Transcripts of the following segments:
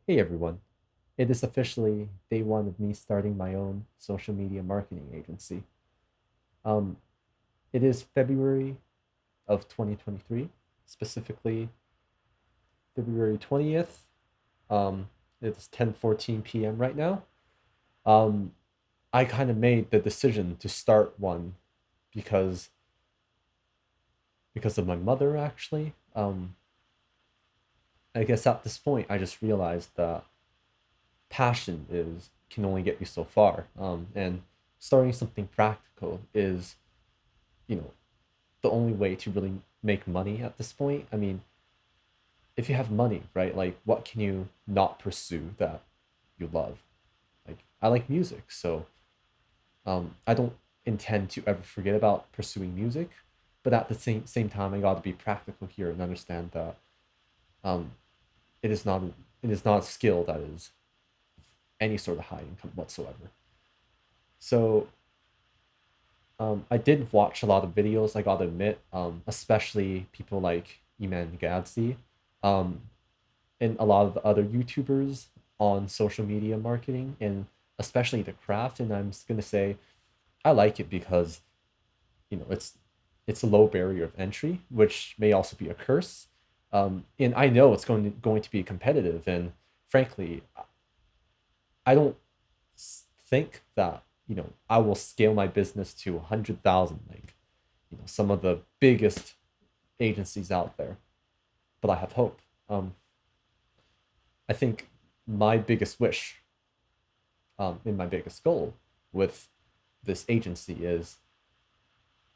Hey everyone, it is officially day one of me starting my own social media marketing agency. Um, it is February of 2023, specifically February 20th. It's 10:14 p.m. right now. Um, I kind of made the decision to start one because because of my mother actually. I guess at this point I just realized that passion is can only get you so far. And starting something practical is, you know, the only way to really make money at this point. I mean, if you have money, right? Like, what can you not pursue that you love? Like, I like music, so I don't intend to ever forget about pursuing music, but at the same time, I got to be practical here and understand that um, it is not it is not a skill that is any sort of high income whatsoever. So I did watch a lot of videos, I gotta admit, especially people like Iman Gadzi, um, and a lot of the other YouTubers on social media marketing, and especially the craft. And I'm just gonna say I like it because it's a low barrier of entry, which may also be a curse. And I know it's going to be competitive, and frankly, I don't think that I will scale my business to 100,000 like some of the biggest agencies out there, but I have hope. I think my biggest wish and my biggest goal with this agency is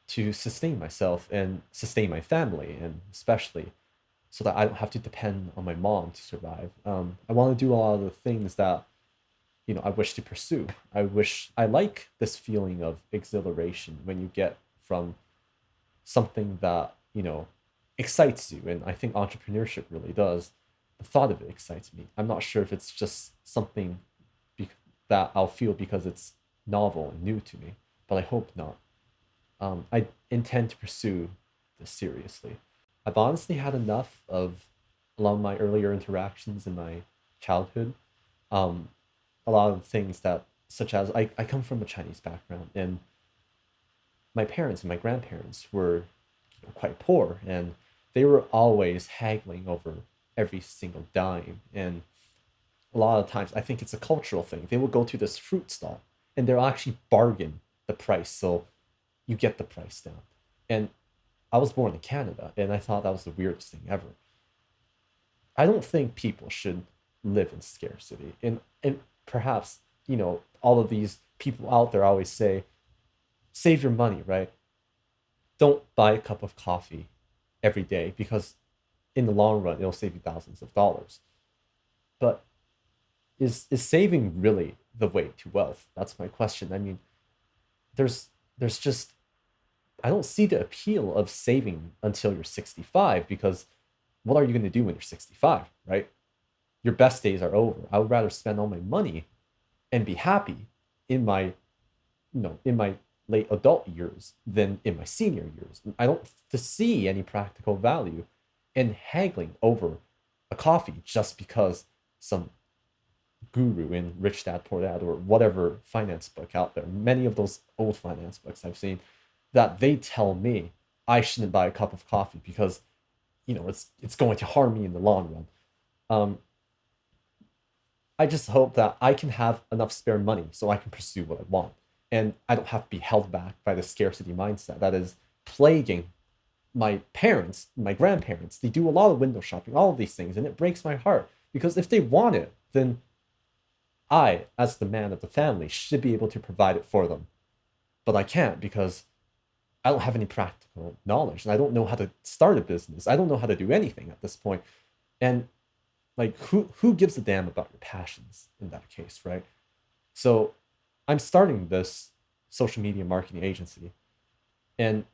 to sustain myself and sustain my family, and especially so that I don't have to depend on my mom to survive. I want to do a lot of the things that I wish to pursue. I like this feeling of exhilaration when you get from something that excites you, and I think entrepreneurship really does. The thought of it excites me. I'm not sure if it's just something be- that I'll feel because it's novel and new to me, but I hope not. I intend to pursue this seriously. I've honestly had enough of a lot of my earlier interactions in my childhood. Um, a lot of things that, such as I come from a Chinese background, and my parents and my grandparents were quite poor, and they were always haggling over every single dime. And a lot of times, I think it's a cultural thing. They will go to this fruit stall and they'll actually bargain the price so you get the price down. And I was born in Canada, and I thought that was the weirdest thing ever. I don't think people should live in scarcity. And perhaps, all of these people out there always say, save your money, right? Don't buy a cup of coffee every day because in the long run it'll save you thousands of dollars. But is saving really the way to wealth? That's my question. I mean, there's just I don't see the appeal of saving until you're 65, because what are you going to do when you're 65, right? Your best days are over. I would rather spend all my money and be happy in my in my late adult years than in my senior years. I don't see any practical value in haggling over a coffee just because some guru in Rich Dad Poor Dad or whatever finance book out there, many of those old finance books I've seen, that they tell me I shouldn't buy a cup of coffee because it's going to harm me in the long run. Um, I just hope that I can have enough spare money so I can pursue what I want. And I don't have to be held back by the scarcity mindset that is plaguing my parents, my grandparents. They do a lot of window shopping, all of these things, and it breaks my heart because if they want it, then I, as the man of the family, should be able to provide it for them. But I can't because I don't have any practical knowledge and I don't know how to start a business. I don't know how to do anything at this point. And like who gives a damn about your passions in that case, right? So I'm starting this social media marketing agency, and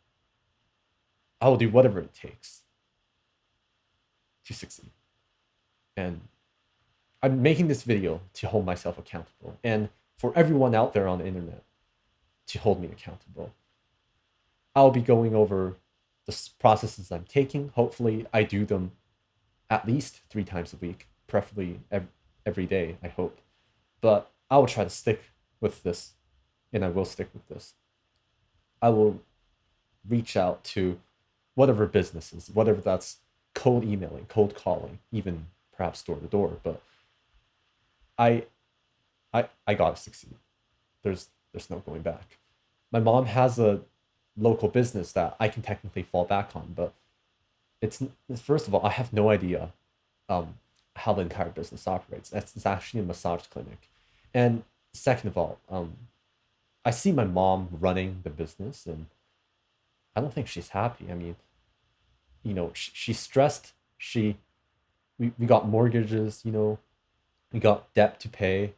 I will do whatever it takes to succeed. And I'm making this video to hold myself accountable and for everyone out there on the internet to hold me accountable. I'll be going over the processes I'm taking. Hopefully, I do them at least 3 times a week, preferably every day, I hope. But I will try to stick with this, and I will stick with this. I will reach out to whatever businesses, whatever that's cold emailing, cold calling, even perhaps door to door. But I I gotta succeed. There's no going back. My mom has a local business that I can technically fall back on, but it's first of all, I have no idea um, how the entire business operates. It's actually a massage clinic, and second of all, I see my mom running the business, and I don't think she's happy. I mean, she's stressed. We got mortgages. We got debt to pay,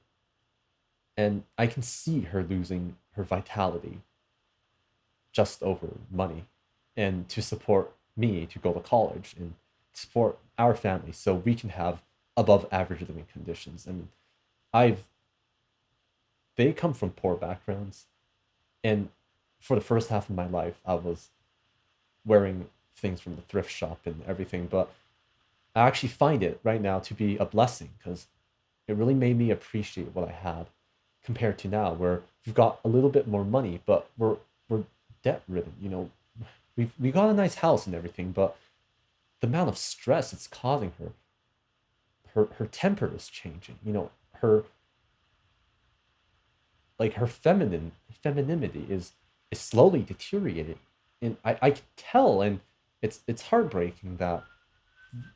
and I can see her losing her vitality just over money, and to support me to go to college and support our family so we can have above average living conditions. I mean, I've they come from poor backgrounds, and for the first half of my life, I was wearing things from the thrift shop and everything. But I actually find it right now to be a blessing because it really made me appreciate what I had compared to now, where we've got a little bit more money, but we're debt ridden. We got a nice house and everything, but the amount of stress it's causing her, her temper is changing. Her femininity is slowly deteriorating, and I can tell, and it's heartbreaking that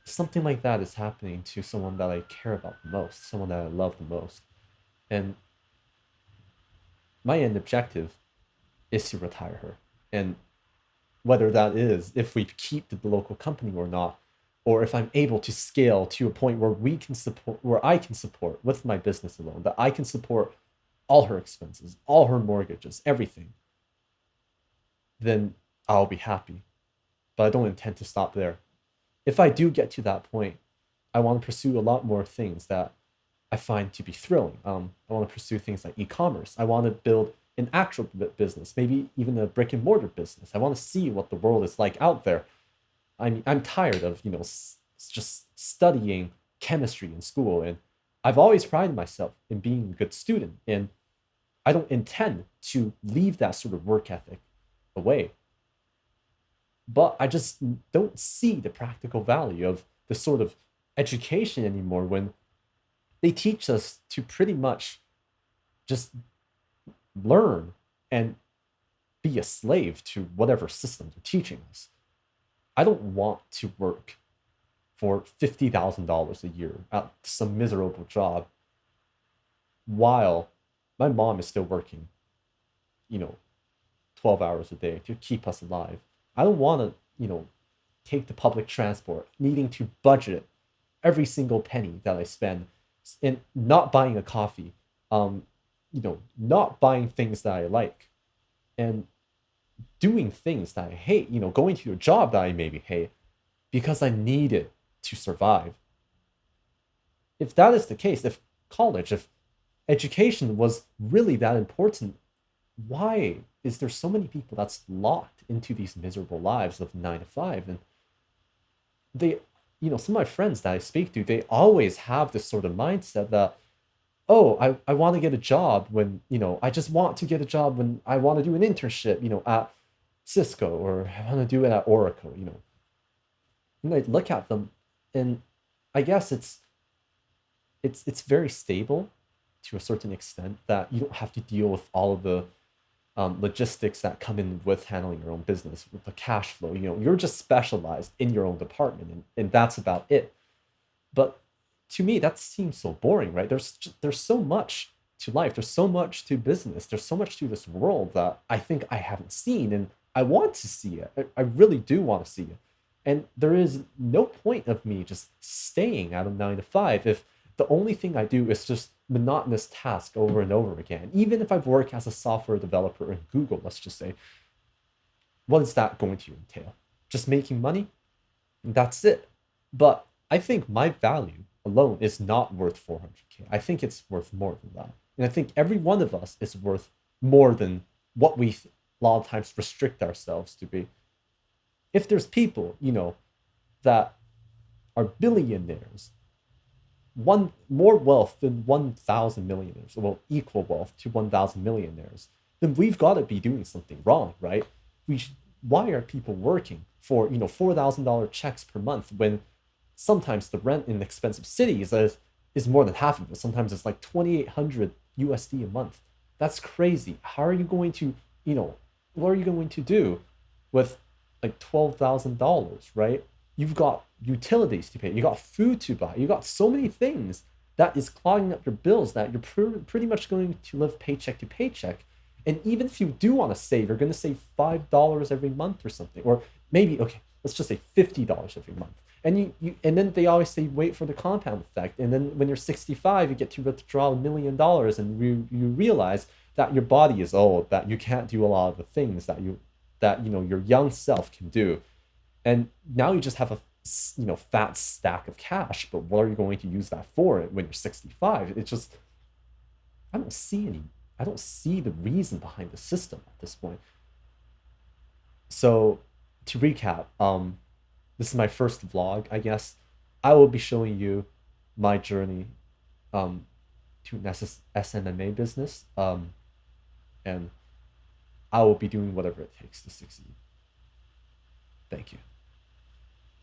something like that is happening to someone that I care about the most, someone that I love the most. And my end objective is to retire her. And whether that is if we keep the local company or not, or if I'm able to scale to a point where we can support, where I can support with my business alone, that I can support all her expenses, all her mortgages, everything, then I'll be happy. But I don't intend to stop there. If I do get to that point, I want to pursue a lot more things that I find to be thrilling. I want to pursue things like e-commerce. I want to build an actual business, maybe even a brick and mortar business. I want to see what the world is like out there. I'm tired of just studying chemistry in school, and I've always prided myself in being a good student, and I don't intend to leave that sort of work ethic away. But I just don't see the practical value of this sort of education anymore when they teach us to pretty much just learn and be a slave to whatever system they're teaching us. I don't want to work for $50,000 a year at some miserable job while my mom is still working, you know, 12 hours a day to keep us alive. I don't want to, take the public transport, needing to budget every single penny that I spend and not buying a coffee, not buying things that I like, and doing things that I hate, going to a job that I maybe hate because I need it to survive. If that is the case, if education was really that important, why is there so many people that's locked into these miserable lives of 9 to 5? And they, some of my friends that I speak to, they always have this sort of mindset that, oh, I want to get a job when, I just want to get a job when I want to do an internship, at Cisco, or I want to do it at Oracle. And I look at them, and I guess it's very stable to a certain extent that you don't have to deal with all of the logistics that come in with handling your own business, with the cash flow. You're just specialized in your own department, and that's about it. But to me, that seems so boring, right? There's so much to life. There's so much to business. There's so much to this world that I think I haven't seen, and I want to see it. I really do want to see it. And there is no point of me just staying at a 9 to 5 if the only thing I do is just monotonous task over and over again. Even if I work as a software developer in Google, let's just say, what is that going to entail? Just making money? That's it. But I think my value alone is not worth 400K. I think it's worth more than that. And I think every one of us is worth more than what we a lot of times restrict ourselves to be. If there's people, that are billionaires, one more wealth than 1,000 millionaires, well, equal wealth to 1,000 millionaires, then we've got to be doing something wrong, right? We should, why are people working for $4,000 checks per month when sometimes the rent in expensive cities is more than half of it. Sometimes it's like 2,800 USD a month. That's crazy. How are you going to, what are you going to do with like $12,000, right? You've got utilities to pay, you got food to buy, you got so many things that is clogging up your bills that you're pretty much going to live paycheck to paycheck. And even if you do want to save, you're going to save $5 every month or something, or maybe okay, let's just say $50 every month. And and then they always say wait for the compound effect. And then when you're 65, you get to withdraw $1 million, and you realize that your body is old, that you can't do a lot of the things that your young self can do. And now you just have a fat stack of cash, but what are you going to use that for when you're 65? It's just I don't see any I don't see the reason behind the system at this point. So to recap, this is my first vlog, I guess. I will be showing you my journey to an SMMA business, and I will be doing whatever it takes to succeed. Thank you.